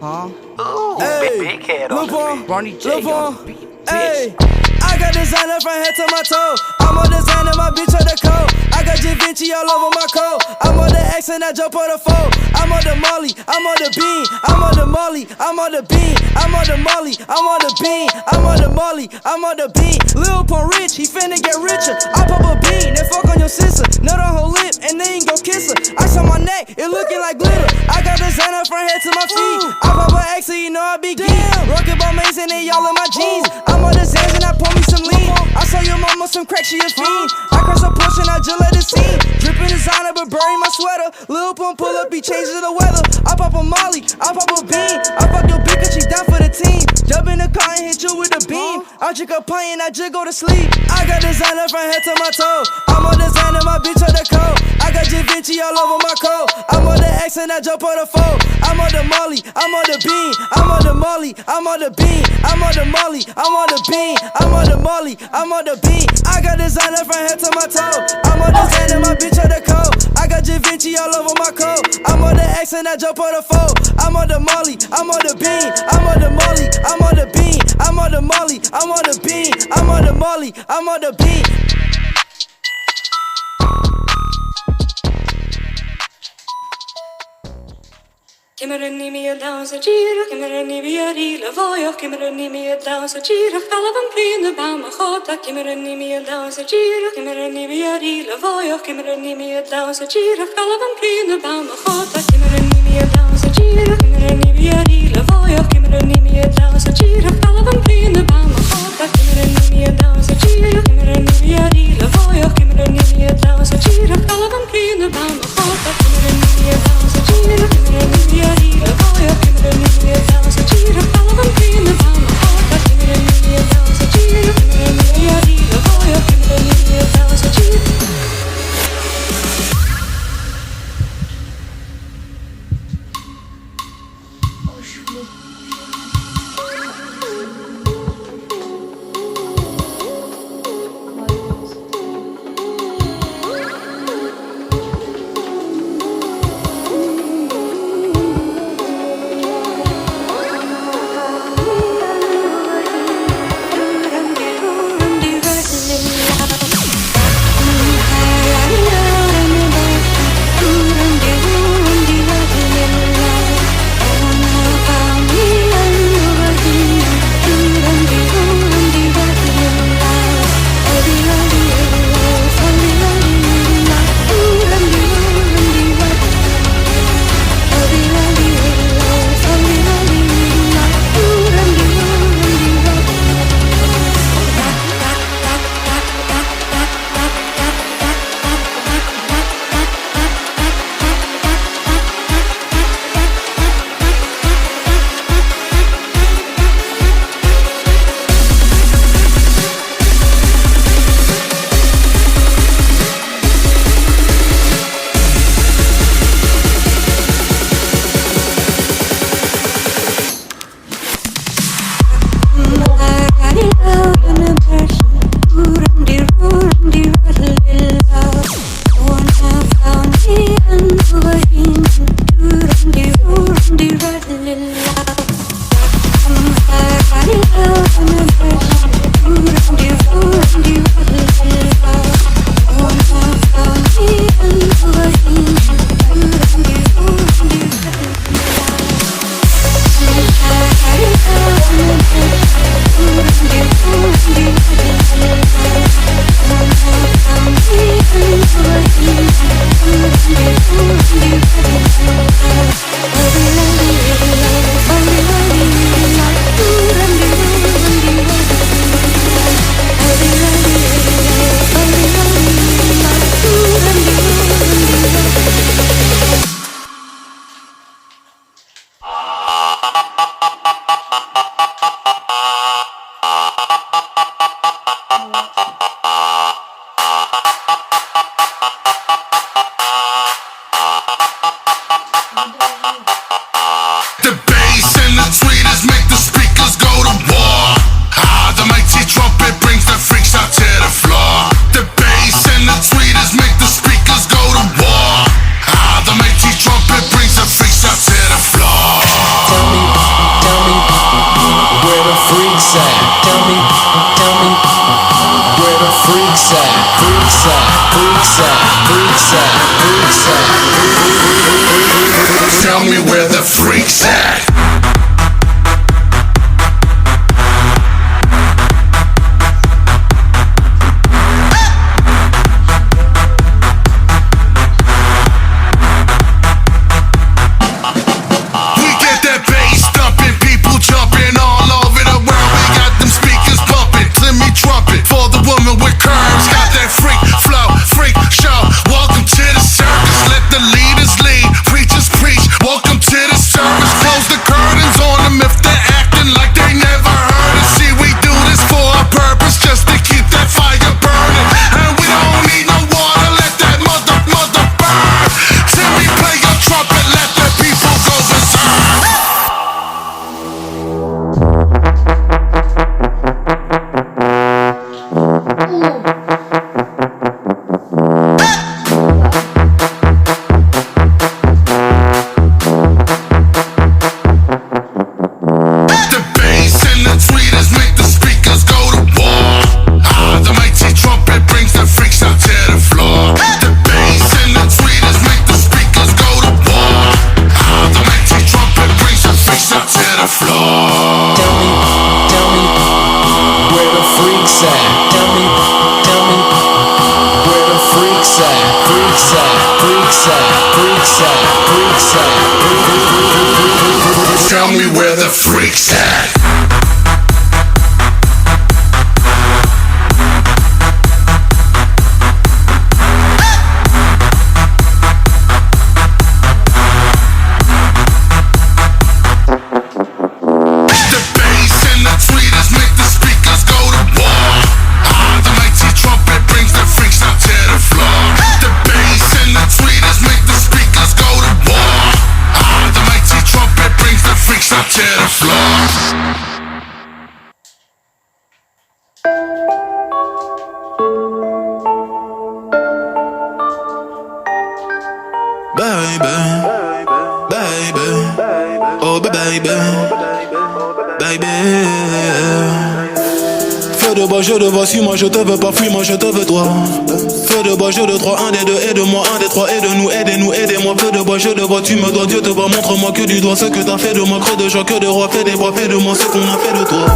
Huh? Ooh, Hey, big head on Lil Pump, Barney J Lil on Pump, the beat, hey. bitch. I got designer from head to my toe. I'm on designer, my bitch on the coat. I got Da Vinci all over my coat. I'm on the X and I jump on the foe. I'm on the Molly, I'm on the bean. I'm on the Molly, I'm on the bean. I'm on the Molly, I'm on the bean. I'm on the Molly, I'm on the bean. Lil Pump rich, he finna get richer. I pop a bean, then fuck on your sister. Nut on her lip, and then go kiss her. Ice on my neck, it looking like glitter. I got designer from head to my feet. I pop a X, so you know I be geek. Rocket ball mason and y'all in my jeans. I'm on the Zans and I pour me some lean. I saw your mama some crack, she a fiend. I crush a push and I just let it scene. Drippin' designer but bury my sweater. Lil Pump pull up, he changes the weather. I pop a Molly, I pop a bean. I fuck your bitch cause she down for the team. Jump in the car and hit you with a beam. I drink a pint and I just go to sleep. I got designer from head to my toe. I'm on designer, my bitch on the coat. I got Da Vinci all over my coat. I'm on the X and I jump on the phone. I'm on the Molly, I'm on the bean. I'm on the Molly, I'm on the bean. I'm on the Molly, I'm on the bean. I'm on the Molly, I'm on the bean. I got designer from head to my toe. I'm on designer, my bitch on the coat. I got Da Vinci all over my coat. I'm on the X and I jump on the phone. I'm on the Molly, I'm on the bean. I'm on the Molly, I'm on the bean. I'm on the Molly, I'm on the bean. I'm on the Molly, I'm on the bean. Kimmerni med dans och gira, kimmerni med rila vojo, kimmerni med dans och gira, kalavan prine bama khota, kimmerni med dans och gira, kimmerni med rila vojo, kimmerni med dans och gira, kalavan prine bama khota, kimmerni med dans och gira, kimmerni med rila vojo, kimmerni med dans och gira, kalavan prine bama khota, kimmerni med dans och gira, kimmerni med rila vojo, kimmerni med dans och gira, kalavan prine bama khota, kimmerni med dans och gira, kimmerni med Tell me where the freaks at. Tell me where the freaks at. Je te vois, suis-moi, je te veux pas, fuis-moi, je te veux toi. Feu de bois, je de trois, un des deux, aide-moi, un des trois, aide-nous, aidez-nous, aidez-moi. Feu de bois, je te vois, tu me dois, Dieu te voit, montre-moi que du doigt ce que t'as fait de moi, creux de joie, que de roi, fais des bois, fais de moi ce qu'on a fait de toi.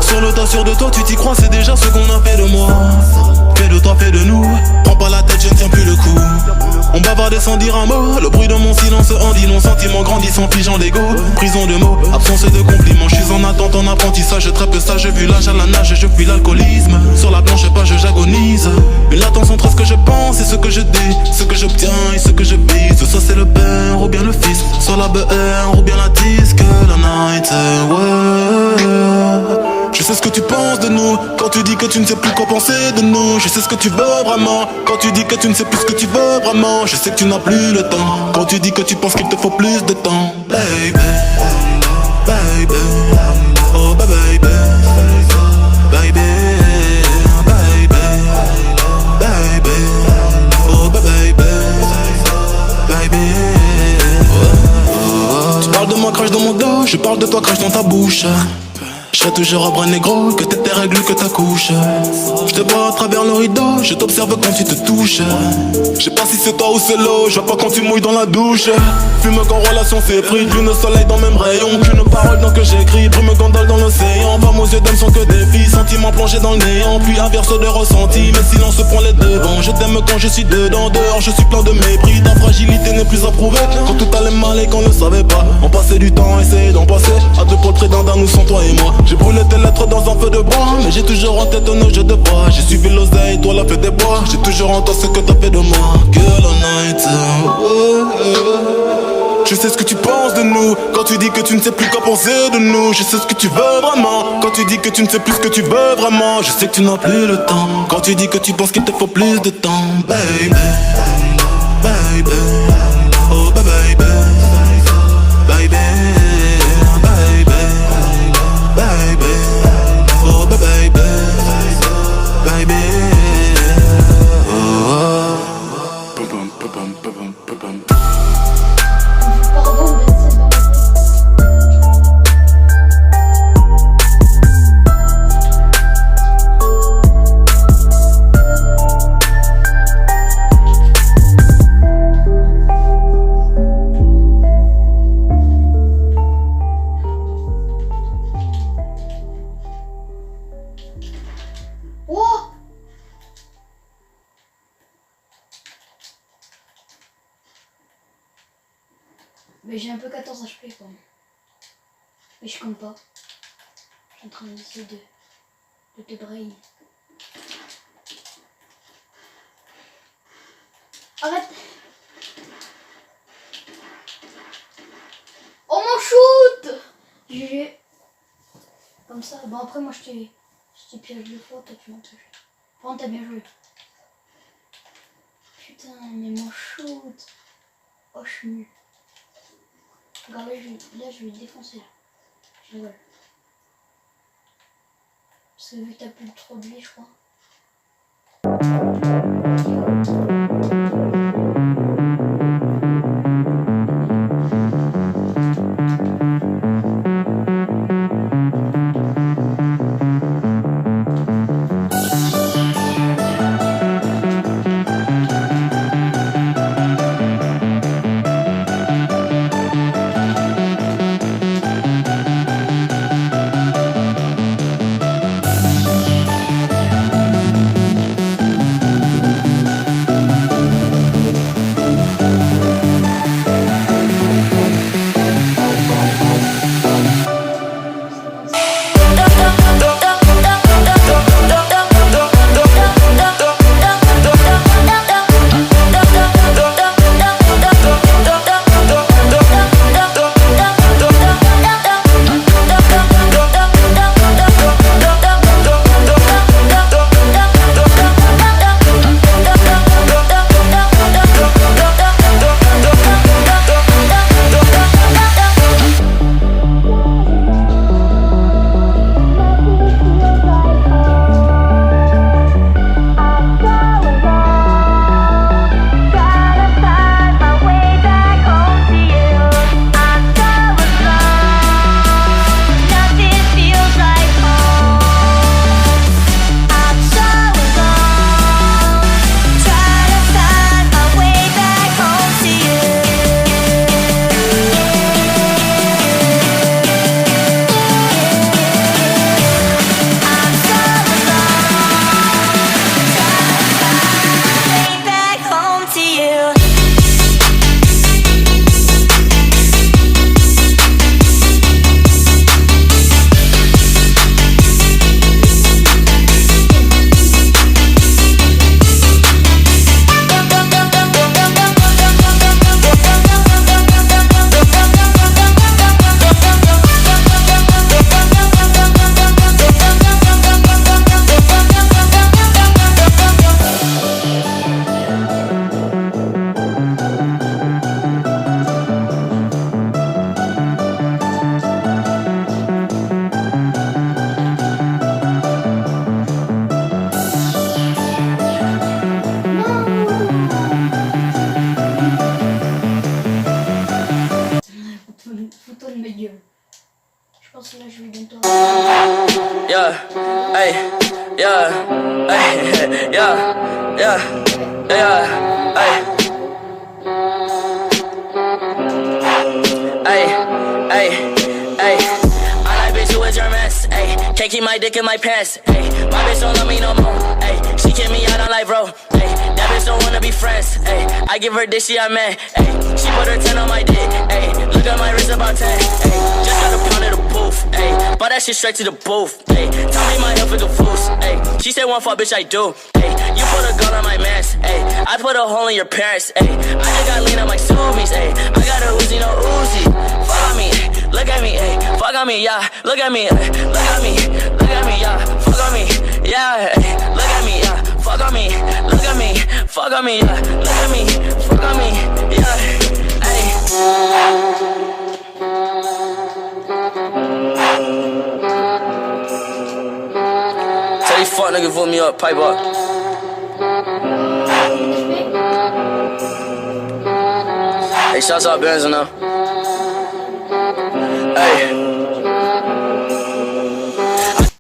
Sur le tas, sûr de toi, tu t'y crois, c'est déjà ce qu'on a fait de moi. Fais de toi, fais de nous, prends pas la tête, je ne tiens plus le coup. On bavardait sans dire un mot, le bruit de mon silence en dit non, sentiment grandissant, figeant d'ego. Prison de mots, absence de compliments, je suis en attente, en apprentissage, très peu sage, vu l'âge à la nage, je fuis l'alcoolisme. Sur la blanche page, j'agonise. Une latence entre ce que je pense et ce que je dis, ce que j'obtiens et ce que je vise. Soit c'est le père ou bien le fils, soit la BR ou bien la disque, la night, ouais. Je sais ce que tu penses de nous, quand tu dis que tu ne sais plus quoi penser de nous. Je sais ce que tu veux vraiment, quand tu dis que tu ne sais plus ce que tu veux vraiment. Je sais que tu n'as plus le temps, quand tu dis que tu penses qu'il te faut plus de temps. Baby, baby, oh baby, baby, baby, baby, oh baby, baby. Tu parles de moi, crache dans mon dos, je parle de toi, crache dans ta bouche. Je serai toujours à bras négro, que t'es tes règles, que ta couche. Je te vois à travers le rideau, je t'observe quand tu te touches. Je sais pas si c'est toi ou c'est l'eau, je vois pas quand tu mouilles dans la douche. Fume quand relation s'effrite, lune soleil dans même rayon. Qu'une parole dans que j'écris, brume gondole dans l'océan. Femmes aux yeux d'hommes sont que des filles, sentiments plongés dans le néant. Puis inverse de ressenti, mais silence prend les devants. Je t'aime quand je suis dedans, dehors je suis plein de mépris. Ta fragilité n'est plus à prouver, quand tout allait mal et qu'on ne savait pas. On passait du temps, essayer d'en passer, à deux pour le près d'un nous sans toi et moi. J'ai brûlé tes lettres dans un feu de bois, mais j'ai toujours en tête nos jeux de bois. J'ai suivi l'oseille, toi la fée des bois. J'ai toujours en toi ce que t'as fait de moi. Girl all night, Je sais ce que tu penses de nous, quand tu dis que tu ne sais plus quoi penser de nous. Je sais ce que tu veux vraiment, quand tu dis que tu ne sais plus ce que tu veux vraiment. Je sais que tu n'as plus le temps, quand tu dis que tu penses qu'il te faut plus de temps. Baby, baby, oh baby, baby, baby, baby, oh baby, baby, oh. Mais j'ai un peu 14 HP quand même. Mais je compte pas. Je suis en train d'essayer de te brain. Arrête! Oh mon shoot! GG. Comme ça. Bon après moi je t'ai piège 2 fois, toi tu m'en touches. Par contre t'as bien joué. Putain mais mon shoot. Oh je suis nul. Regarde là je vais le défoncer là. Je rigole. Parce que vu que t'as plus trop de vie je crois. Photo de ma gueule. Je pense que là je vais bientôt. Yeah, hey, yeah, hey, yeah, yeah, yeah, hey. Hey, hey, hey. I like bitch who is your mess. Hey, can't keep my dick in my pants. Hey, my bitch don't love me no more. Hey, she kick me out on life, bro. Hey, that bitch don't wanna be friends. Hey, I give her dick, she a man. Hey, she put her 10 on my dick. Hey, look at my wrist about 10. Hey, just got a pound of the booth. Hey, bought that shit straight to the booth. Hey, tell me my health is a fool's. Hey, she said one fuck, bitch, I do. Hey, you put a gun on my mans. Hey, I put a hole in your parents. Hey, I just got lean on my Subies. Hey, I got a Uzi, no Uzi. Fuck on me, look at me, hey, fuck on me, yeah. Look at me, look at me, look at me, yeah. Fuck on me, yeah. Hey, look at me, yeah. Fuck on me, look at me, fuck on me, yeah. Look at me, fuck on me, yeah. Hey. Tell these fuck niggas vote me up, pipe up. Hey, shouts out Benz now. Hey.